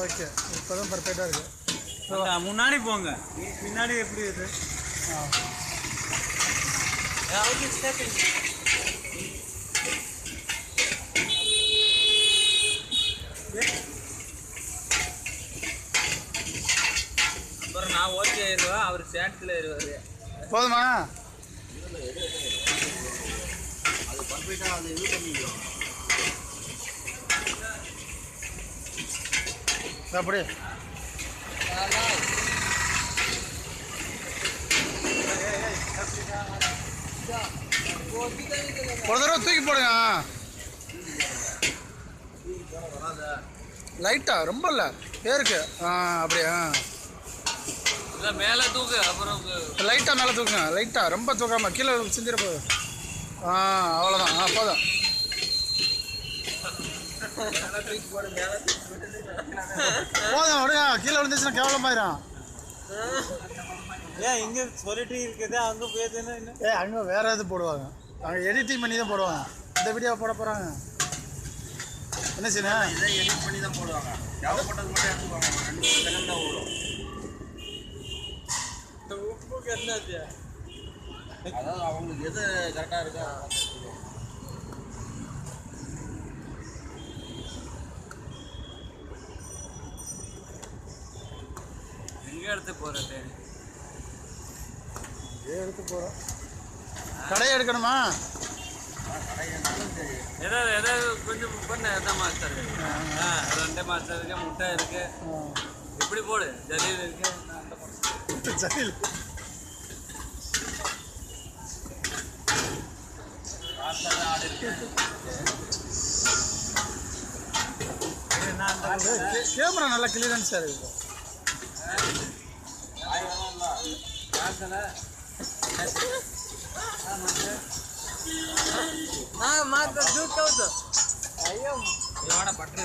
Okay இப்போதான் பர்ஃபெக்டாக இருக்குது. முன்னாடி போங்க, பின்னாடி எப்படி இது? அப்புறம் நான் ஓகே ஆயிடுவா, அவர் சேட்ஸில் ஏறுவார். போதுமா? அது பர்ஃபெக்டாக அது இது பண்ணிடுவோம். அப்படி ஒரு தடவை தூக்கி போடுங்க. லைட்டா ரொம்ப இல்லை பேருக்கு. அப்படியா? இல்லை மேலே தூக்கு, அப்புறம் லைட்டாக மேலே தூக்குங்க. லைட்டாக ரொம்ப தூக்காம கீழே செஞ்சிட போகுது. அவ்வளோதான். போதும். போதும் விடுங்க. கீழே விழுந்துச்சுன்னா கேவலமாயிரும். ஏன் இங்கே சொல்லிட்டு இருக்குது, அங்கே போயிருந்தேன்னா அங்கே வேற எது போடுவாங்க, அங்கே எடிட்டிங் பண்ணி தான் போடுவாங்க. இந்த வீடியோ போட போகிறாங்க. என்ன செய்யணும்? இதை எடிட் பண்ணி தான் போடுவாங்க. தேவைப்பட்டது மட்டும் எடுத்துக்குவாங்க. 2 செகண்ட் தான் ஓடும். இந்த உப்புக்கு என்னாச்சு? அதாவது அவங்களுக்கு எது கரெக்டாக இருக்கோ எங்கே எடுத்து போகிறது? எடுத்து போகிறோம். கடையை எடுக்கணுமா? ஏதாவது கொஞ்சம் பண்ண எதாவது மாஸ்டர் இருக்கு. 2 மாஸ்டர் இருக்கு, முட்டை இருக்கு. இப்படி போடு. ஜலீல் இருக்கு. ஜலீல் ஆடு இருக்கு. கேமரா நல்லா கிளியரன்ஸாக இருக்குது. ಮಾತ್ರ ದೂರ ಹೌದು. ಅಯ್ಯೋ ಪಟ್ರಿ